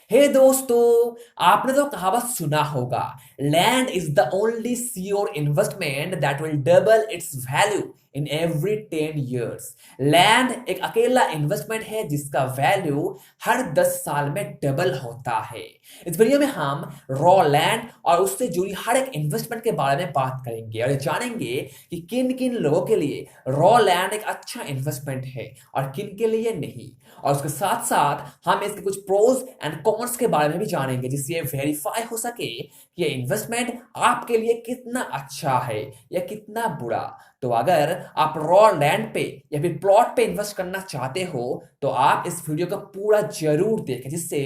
हे दोस्तों, आपने तो कहावत सुना होगा, land is the only sure investment that will double it's value in every 10 years। Land एक अकेला इन्वेस्टमेंट है जिसका वैल्यू हर 10 साल में डबल होता है। इस वीडियो में हम रॉ लैंड और उससे जुड़ी हर एक इन्वेस्टमेंट के बारे में बात करेंगे और जानेंगे कि किन किन लोगों के लिए रॉ लैंड एक अच्छा इन्वेस्टमेंट है और किन के लिए नहीं। और उसके साथ साथ हम इसके कुछ प्रोज एंड कॉन्स के बारे में भी जानेंगे जिससे ये वेरीफाई हो सके कि ये इन्वेस्टमेंट आपके लिए कितना अच्छा है या कितना बुरा। तो अगर आप रॉ लैंड पे या फिर प्लॉट पे इन्वेस्ट करना चाहते हो तो आप इस वीडियो को पूरा जरूर देखें जिससे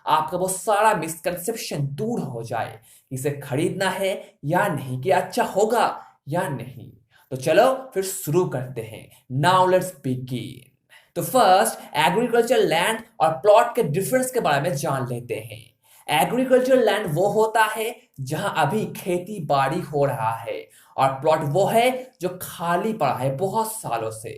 आपका वो सारा मिसकंसेप्शन दूर हो जाए कि इसे खरीदना है या नहीं, कि अच्छा होगा या नहीं। तो चलो फिर शुरू करते हैं। Now let's begin. तो फर्स्ट एग्रीकल्चर लैंड और प्लॉट के डिफरेंस के बारे में जान लेते हैं। एग्रीकल्चर लैंड वो होता है जहां अभी खेती बाड़ी हो रहा है और प्लॉट वो है जो खाली पड़ा है बहुत सालों से।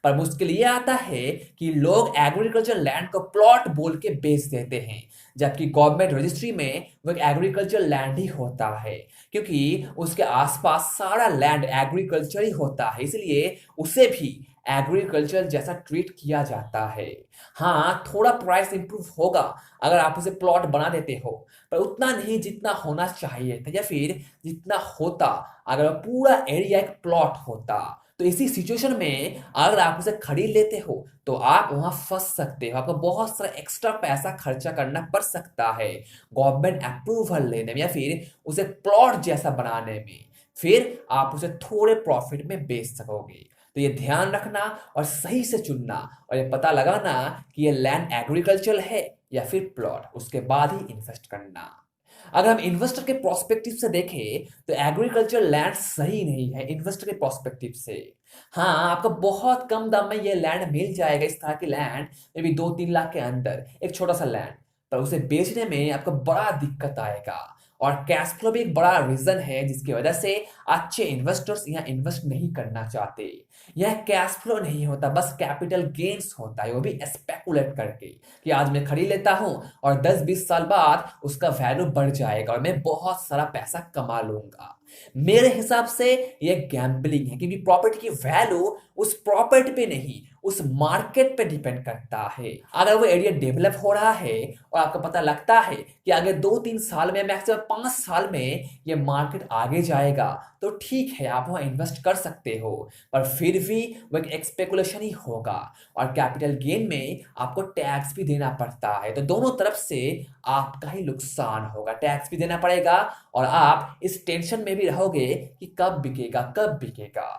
पर मुश्किल ये आता है कि लोग एग्रीकल्चर लैंड को प्लॉट बोल के बेच देते हैं, जबकि गवर्नमेंट रजिस्ट्री में वो एक एग्रीकल्चर लैंड ही होता है, क्योंकि उसके आसपास सारा लैंड एग्रीकल्चर ही होता है, इसलिए उसे भी एग्रीकल्चर जैसा ट्रीट किया जाता है। हाँ, थोड़ा प्राइस इंप्रूव होगा अगर आप उसे प्लॉट बना देते हो, पर उतना नहीं जितना होना चाहिए था या फिर जितना होता अगर पूरा एरिया एक प्लॉट होता। तो इसी सिचुएशन में अगर आप उसे खरीद लेते हो तो आप वहां फंस सकते हो, आपको बहुत सारा एक्स्ट्रा पैसा खर्चा करना पड़ सकता है गवर्नमेंट अप्रूवल लेने में या फिर उसे प्लॉट जैसा बनाने में। फिर आप उसे थोड़े प्रॉफिट में बेच सकोगे। तो ये ध्यान रखना और सही से चुनना और ये पता लगाना कि ये लैंड एग्रीकल्चर है या फिर प्लॉट, उसके बाद ही इन्वेस्ट करना। अगर हम इन्वेस्टर के प्रोस्पेक्टिव से देखें तो एग्रीकल्चर लैंड सही नहीं है इन्वेस्टर के प्रोस्पेक्टिव से। हाँ, आपको बहुत कम दाम में ये लैंड मिल जाएगा, इस तरह की लैंड मे बी 2-3 लाख के अंदर एक छोटा सा लैंड, पर उसे बेचने में आपको बड़ा दिक्कत आएगा। और कैश फ्लो भी एक बड़ा रीजन है जिसकी वजह से अच्छे इन्वेस्टर्स यहाँ इन्वेस्ट नहीं करना चाहते। यह कैश फ्लो नहीं होता, बस कैपिटल गेन्स होता है, वो भी स्पेकुलेट करके कि आज मैं खरीद लेता हूं और 10-20 साल बाद उसका वैल्यू बढ़ जाएगा और मैं बहुत सारा पैसा कमा लूंगा। मेरे हिसाब से यह गैम्बलिंग है, क्योंकि प्रॉपर्टी की वैल्यू उस प्रॉपर्टी पे नहीं उस मार्केट पे डिपेंड करता है। अगर वो एरिया डेवलप हो रहा है और आपको पता लगता है कि आगे 2-3 साल में मैक्सिमम 5 साल में ये मार्केट आगे जाएगा तो ठीक है, आप वहां इन्वेस्ट कर सकते हो, पर फिर भी वो एक स्पेकुलेशन ही होगा और कैपिटल गेन में आपको टैक्स भी देना पड़ता है। तो दोनों तरफ से आपका ही नुकसान होगा, टैक्स भी देना पड़ेगा और आप इस टेंशन में भी रहोगे कि कब बिकेगा कब बिकेगा।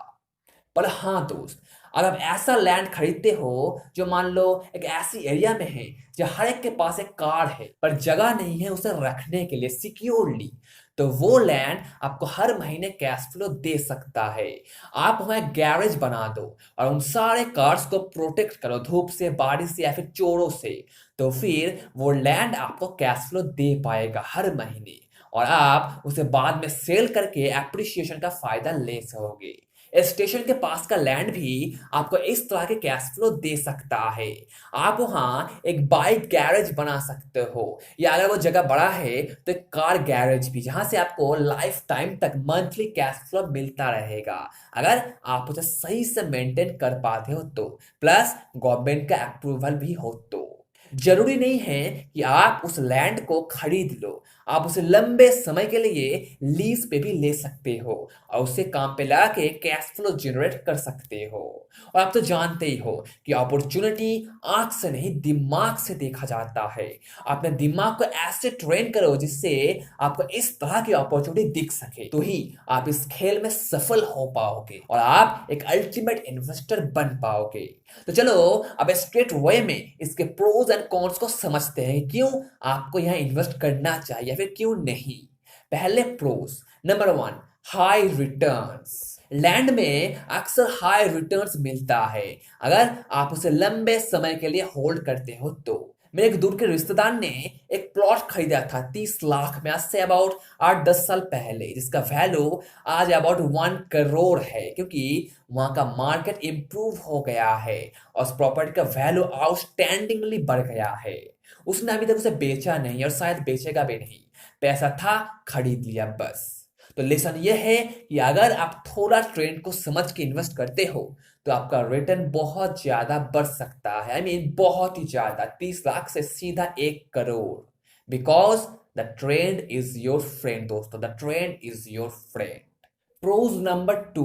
पर हाँ दोस्त, अगर आप ऐसा लैंड खरीदते हो जो मान लो एक ऐसी एरिया में है जहाँ हर एक के पास एक कार है पर जगह नहीं है उसे रखने के लिए सिक्योरली, तो वो लैंड आपको हर महीने कैश फ्लो दे सकता है। आप वहाँ एक गैरेज बना दो और उन सारे कार्स को प्रोटेक्ट करो धूप से, बारिश से या फिर चोरों से, तो फिर वो लैंड आपको कैश फ्लो दे पाएगा हर महीने और आप उसे बाद में सेल करके एप्रिसिएशन का फायदा ले सकोगे। स्टेशन के पास का लैंड भी आपको इस तरह के कैश फ्लो दे सकता है। आप वहां एक बाइक गैरेज बना सकते हो या अगर वो जगह बड़ा है तो एक कार गैरेज भी, जहां से आपको लाइफ टाइम तक मंथली कैश फ्लो मिलता रहेगा अगर आप उसे सही से मेंटेन कर पाते हो तो, प्लस गवर्नमेंट का अप्रूवल भी हो तो। जरूरी नहीं है कि आप उस लैंड को खरीद लो, आप उसे लंबे समय के लिए लीज पे भी ले सकते हो और उसे काम पे लगा के कैश फ्लो जनरेट कर सकते हो। और आप तो जानते ही हो कि अपॉर्चुनिटी आंख से नहीं दिमाग से देखा जाता है। अपने दिमाग को ऐसे ट्रेन करो जिससे आपको इस तरह की अपॉर्चुनिटी दिख सके, तो ही आप इस खेल में सफल हो पाओगे और आप एक अल्टीमेट इन्वेस्टर बन पाओगे। तो चलो अब स्ट्रेट वे में इसके प्रोज एंड कॉन्स को समझते हैं, क्यों आपको यहाँ इन्वेस्ट करना चाहिए या फिर क्यों नहीं। पहले pros. Number 1, high returns. Land में अक्सर हाई रिटर्न्स मिलता है अगर आप उसे लंबे समय के लिए होल्ड करते हो तो। मेरे एक दूर के रिश्तेदार ने एक प्लॉट खरीदा था 30 लाख में, आज से अबाउट 8-10 साल पहले, जिसका वैल्यू आज अबाउट 1 करोड़ है, क्योंकि वहां का मार्केट इंप्रूव हो गया है और उस प्रॉपर्टी का वैल्यू आउटस्टैंडिंगली बढ़ गया है। उसने अभी तक उसे बेचा नहीं और शायद बेचेगा भी नहीं। पैसा था, खरीद लिया बस। तो लेसन ये है कि अगर आप थोड़ा ट्रेंड को समझ के इन्वेस्ट करते हो तो आपका रिटर्न बहुत ज्यादा बढ़ सकता है। बहुत ही ज्यादा, 30 लाख से सीधा 1 crore. Because the trend is your friend दोस्तों, the trend is your friend. Pros number 2,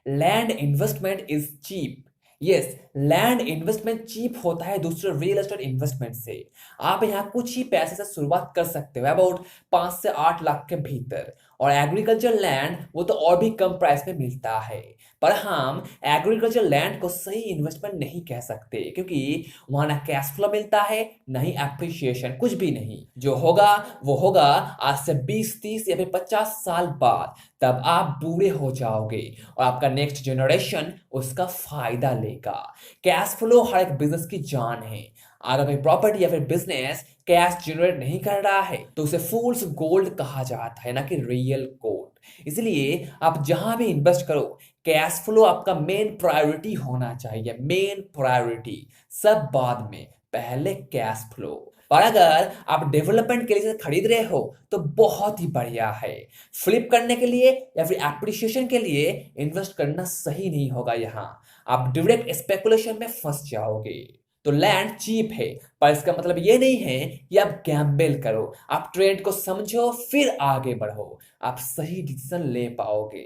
land investment is cheap. Yes, land investment cheap होता है दूसरे रियल एस्टेट इन्वेस्टमेंट से। आप यहाँ कुछ ही पैसे से शुरुआत कर सकते हो, अबाउट 5 से 8 लाख के भीतर। और एग्रीकल्चर लैंड वो तो और भी कम प्राइस में मिलता है। पर हम एग्रीकल्चर लैंड को सही इन्वेस्टमेंट नहीं कह सकते, क्योंकि वहां ना कैश फ्लो मिलता है, ना ही एप्रिसिएशन, कुछ भी नहीं। जो होगा वो होगा आज से 20, 30 या फिर 50 साल बाद। तब आप बूढ़े हो जाओगे और आपका नेक्स्ट जनरेशन उसका फायदा लेगा। कैश फ्लो हर एक बिजनेस की जान है। अगर कोई प्रॉपर्टी या फिर बिजनेस कैश जनरेट नहीं कर रहा है तो उसे फूल्स गोल्ड कहा जाता है, ना कि रियल गोल्ड। इसलिए आप जहां भी इन्वेस्ट करो, कैश फ्लो आपका मेन प्रायोरिटी होना चाहिए, मेन प्रायोरिटी। सब बाद में, पहले कैश फ्लो। पर अगर आप डेवलपमेंट के लिए इसे खरीद रहे हो तो बहुत ही बढ़िया है। फ्लिप करने के लिए या फिर एप्रिसिएशन के लिए इन्वेस्ट करना सही नहीं होगा। यहाँ आप डायरेक्ट स्पेकुलेशन में फंस जाओगे। तो लैंड चीप है, पर इसका मतलब ये नहीं है कि आप गैम्बल करो। आप ट्रेंड को समझो फिर आगे बढ़ो, आप सही डिसीजन ले पाओगे।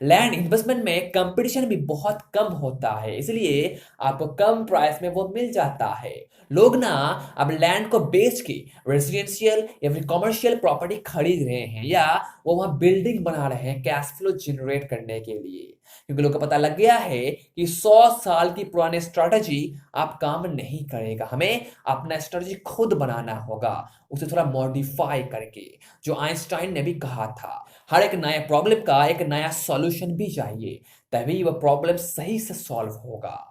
लैंड इन्वेस्टमेंट में कंपटीशन भी बहुत कम होता है, इसलिए आपको कम प्राइस में वो मिल जाता है। लोग ना अब लैंड को बेच के रेजिडेंशियल या फिर कमर्शियल प्रॉपर्टी खरीद रहे हैं, या वो वहां बिल्डिंग बना रहे हैं कैश फ्लो जनरेट करने के लिए। क्योंकि लोगों को पता लग गया है कि 100 साल की पुरानी स्ट्रैटेजी आप काम नहीं करेगा। हमें अपना स्ट्रैटेजी खुद बनाना होगा, उसे थोड़ा मॉडिफाई करके। जो आइंस्टाइन ने भी कहा था, हर एक नए प्रॉब्लम का एक नया सॉल्यूशन भी चाहिए, तभी वह प्रॉब्लम सही से सॉल्व होगा।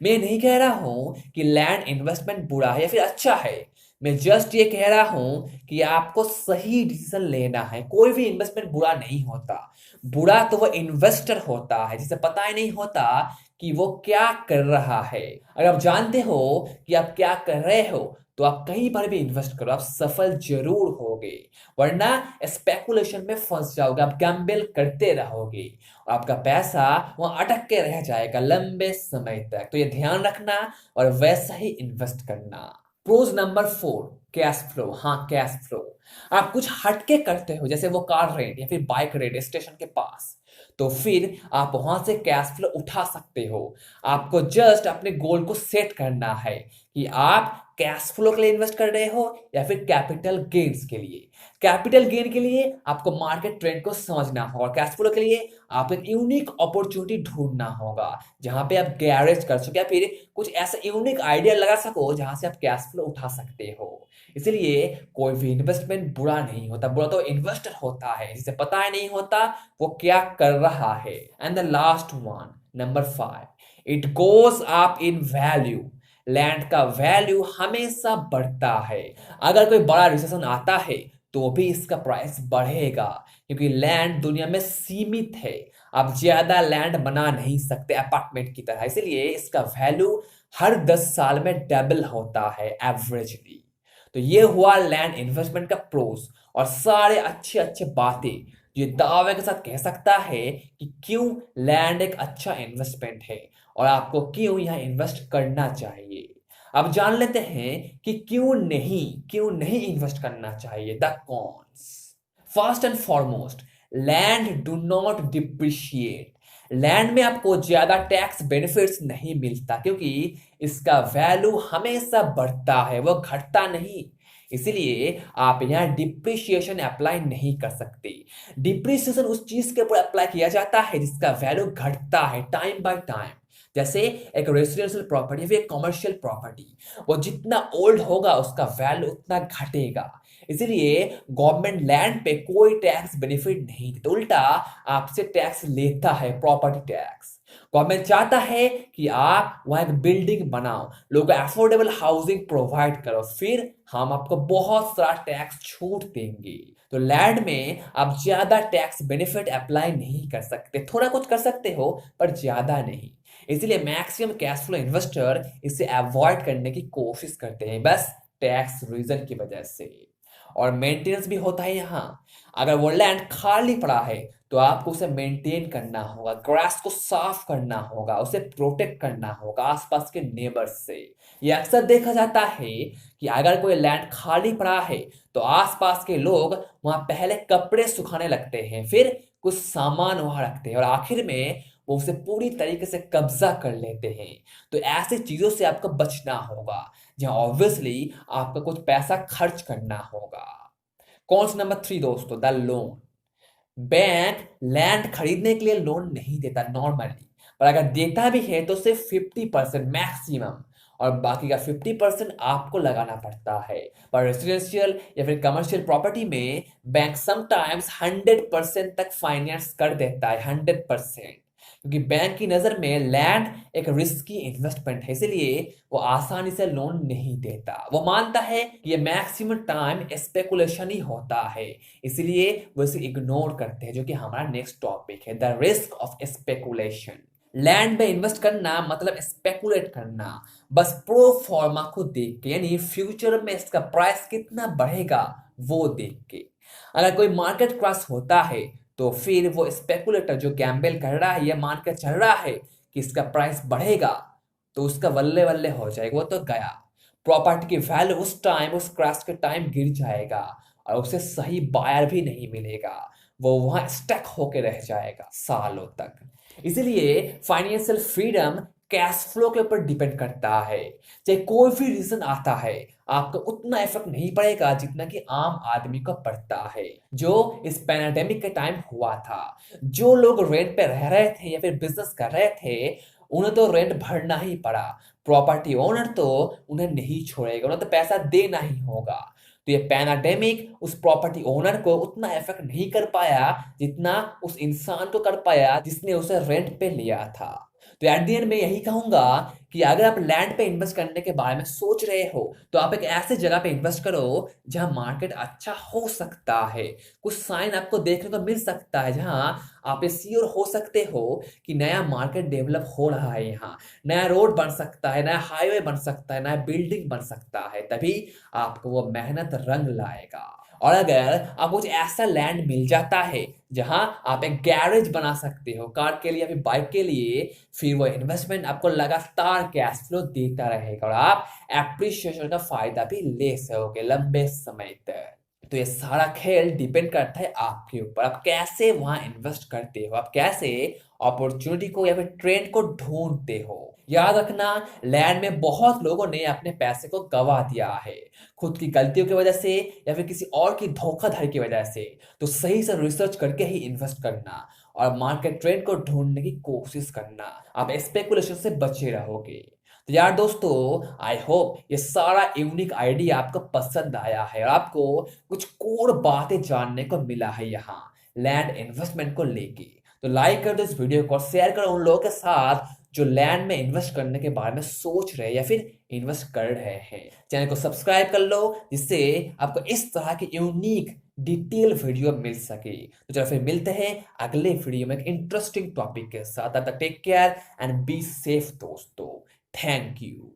मैं नहीं कह रहा हूं कि लैंड इन्वेस्टमेंट बुरा है या फिर अच्छा है। मैं जस्ट ये कह रहा हूं कि आपको सही डिसीजन लेना है। कोई भी इन्वेस्टमेंट बुरा नहीं होता। बुरा तो वो इन्वेस्टर होता है जिसे पता ही नहीं होता कि वो क्या कर रहा है। अगर आप जानते हो कि आप क्या कर रहे हो तो आप कहीं पर भी इन्वेस्ट करो, आप सफल जरूर होगे। वरना स्पेकुलेशन में फंस जाओगे, आप गैम्बल करते रहोगे और आपका पैसा वहां अटक के रह जाएगा लंबे समय तक। तो ये ध्यान रखना और वैसा ही इन्वेस्ट करना। Pros number 4, cash flow. हाँ, कैश फ्लो। आप कुछ हटके करते हो, जैसे वो कार रेंट या फिर बाइक रेंट स्टेशन के पास, तो फिर आप वहां से कैश फ्लो उठा सकते हो। आपको जस्ट अपने गोल को सेट करना है कि आप कैश फ्लो के लिए इन्वेस्ट कर रहे हो या फिर कैपिटल गेन्स के लिए। कैपिटल गेन के लिए आपको मार्केट ट्रेंड को समझना होगा। कैश फ्लो के लिए आपको एक यूनिक अपॉर्चुनिटी ढूंढना होगा जहां पे आप गैरेज कर सको या फिर कुछ ऐसा यूनिक आइडिया लगा सको जहां से आप कैश फ्लो उठा सकते हो। इसलिए कोई भी इन्वेस्टमेंट बुरा नहीं होता, बुरा तो इन्वेस्टर होता है जिसे पता ही नहीं होता वो क्या कर रहा है। And the last one, number 5, it goes up in value. Land का वैल्यू हमेशा बढ़ता है। अगर कोई बड़ा रिसेशन आता है तो भी इसका प्राइस बढ़ेगा, क्योंकि लैंड दुनिया में सीमित है। आप ज्यादा लैंड बना नहीं सकते अपार्टमेंट की तरह, इसलिए इसका वैल्यू हर 10 साल में डबल होता है एवरेजली। तो ये हुआ लैंड इन्वेस्टमेंट का प्रोस और सारे अच्छे अच्छे बातें ये दावे के साथ कह सकता है कि क्यों लैंड एक अच्छा इन्वेस्टमेंट है और आपको क्यों यहां इन्वेस्ट करना चाहिए। अब जान लेते हैं कि क्यों नहीं इन्वेस्ट करना चाहिए, the cons. First and foremost, land do not depreciate. Land में आपको ज्यादा टैक्स बेनिफिट्स नहीं मिलता, क्योंकि इसका वैल्यू हमेशा बढ़ता है, वो घटता नहीं। इसलिए आप यहाँ डिप्रिशिएशन अप्लाई नहीं कर सकते। डिप्रिसिएशन उस चीज के ऊपर अप्लाई किया जाता है जिसका वैल्यू घटता है टाइम बाय टाइम। जैसे एक रेसिडेंशियल प्रॉपर्टी या फिर एक कमर्शियल प्रॉपर्टी, वो जितना ओल्ड होगा उसका वैल्यू उतना घटेगा। इसलिए गवर्नमेंट लैंड पे कोई टैक्स बेनिफिट नहीं देता, उल्टा आपसे टैक्स लेता है, प्रॉपर्टी टैक्स। गवर्नमेंट चाहता है कि आप वहां एक बिल्डिंग बनाओ, लोगों को अफोर्डेबल हाउसिंग प्रोवाइड करो, फिर हम आपको बहुत सारा टैक्स छूट देंगे। तो लैंड में आप ज्यादा टैक्स बेनिफिट अप्लाई नहीं कर सकते, थोड़ा कुछ कर सकते हो पर ज्यादा नहीं। इसलिए मैक्सिमम कैश फ्लो इन्वेस्टर इसे अवॉइड करने की कोशिश करते हैं। बस टैक्स रीजन की वजह से। और मेंटेनेंस भी होता है यहाँ। अगर वो लैंड खाली पड़ा है तो आपको उसे मेंटेन करना होगा, ग्रास को साफ करना होगा, उसे प्रोटेक्ट करना होगा आसपास के नेबर्स से। ये अक्सर देखा जाता है कि अगर कोई लैंड खाली पड़ा है तो आसपास के लोग वहां पहले कपड़े सुखाने लगते हैं, फिर कुछ सामान वहां रखते हैं और आखिर में वो उसे पूरी तरीके से कब्जा कर लेते हैं। तो ऐसी चीजों से आपको बचना होगा, जहां ऑब्वियसली आपका कुछ पैसा खर्च करना होगा। कौन सा नंबर 3 दोस्तों, द लोन। बैंक लैंड खरीदने के लिए लोन नहीं देता नॉर्मली, पर अगर देता भी है तो सिर्फ 50% मैक्सिमम, और बाकी का 50% आपको लगाना पड़ता है। पर रेसिडेंशियल या फिर कमर्शियल प्रॉपर्टी में बैंक समटाइम्स 100% तक फाइनेंस कर देता है, 100%। क्योंकि बैंक की नजर में लैंड एक रिस्की इन्वेस्टमेंट है, इसलिए वो आसानी से लोन नहीं देता। वो मानता है कि ये मैक्सिमम टाइम स्पेकुलेशन ही होता है, इसलिए वो इसे इग्नोर करते हैं, जो कि हमारा नेक्स्ट टॉपिक है, the risk of speculation. Land में इन्वेस्ट करना मतलब स्पेकुलेट करना, बस प्रो फॉर्मा को देख के, यानी फ्यूचर में इसका प्राइस कितना बढ़ेगा वो देख के। अगर कोई मार्केट क्रैश होता है तो फिर वो स्पेकुलेटर जो गैम्बल कर रहा है, ये मान कर चल रहा है कि इसका प्राइस बढ़ेगा, तो उसका वल्ले वल्ले हो जाएगा, वो तो गया। प्रॉपर्टी की वैल्यू उस टाइम, उस क्रैश के टाइम गिर जाएगा और उसे सही बायर भी नहीं मिलेगा, वो वहां स्टक होके रह जाएगा सालों तक। इसलिए फाइनेंशियल फ्रीडम कैश फ्लो के ऊपर डिपेंड करता है। चाहे कोई भी रीजन आता है, आपको उतना इफेक्ट नहीं पड़ेगा जितना कि आम आदमी को पड़ता है, जो इस पैंडेमिक के टाइम हुआ था। जो लोग रेंट पे रह रहे थे या फिर बिजनेस कर रहे थे, उन्हें तो रेंट भरना ही पड़ा। प्रॉपर्टी ओनर तो उन्हें नहीं छोड़ेगा, उन्हें तो पैसा देना ही होगा। तो ये पैनाडेमिक उस प्रॉपर्टी ओनर को उतना इफेक्ट नहीं कर पाया जितना उस इंसान को कर पाया जिसने उसे रेंट पे लिया था। तो एट द एंड में यही कहूंगा कि अगर आप लैंड पे इन्वेस्ट करने के बारे में सोच रहे हो तो आप एक ऐसे जगह पे इन्वेस्ट करो जहां मार्केट अच्छा हो सकता है। कुछ साइन आपको देखने को मिल सकता है जहां आप ये श्योर हो सकते हो कि नया मार्केट डेवलप हो रहा है, यहाँ नया रोड बन सकता है, नया हाईवे बन सकता है, नया बिल्डिंग बन सकता है, तभी आपको वो मेहनत रंग लाएगा। और अगर आपको कुछ ऐसा लैंड मिल जाता है जहां आप एक गैरेज बना सकते हो कार के लिए या फिर बाइक के लिए, फिर वो इन्वेस्टमेंट आपको लगातार कैश फ्लो देता रहेगा और आप एप्रिसिएशन का फायदा भी ले सकोगे लंबे समय तक। तो ये सारा खेल डिपेंड करता है आपके ऊपर, आप कैसे वहां इन्वेस्ट करते हो, आप कैसे अपॉर्चुनिटी को या फिर ट्रेंड को ढूंढते हो। याद रखना, लैंड में बहुत लोगों ने अपने पैसे को गवा दिया है, खुद की गलतियों की वजह से या फिर किसी और की धोखाधड़ी की वजह से। तो सही से रिसर्च करके ही इन्वेस्ट करना और मार्केट ट्रेंड को ढूंढने की कोशिश करना, आप स्पेकुलेशन से बचे रहोगे। तो यार दोस्तों, आई होप ये सारा यूनिक आइडिया आपको पसंद आया है और आपको कुछ कोर बातें जानने को मिला है यहाँ लैंड इन्वेस्टमेंट को लेके। तो लाइक कर दो इस वीडियो को और शेयर करो उन लोगों के साथ जो लैंड में इन्वेस्ट करने के बारे में सोच रहे हैं या फिर इन्वेस्ट कर रहे हैं। चैनल को सब्सक्राइब कर लो जिससे आपको इस तरह की यूनिक डिटेल वीडियो मिल सके। तो चलो फिर मिलते हैं अगले वीडियो में एक इंटरेस्टिंग टॉपिक के साथ। तब तक take care and be safe दोस्तों। Thank you.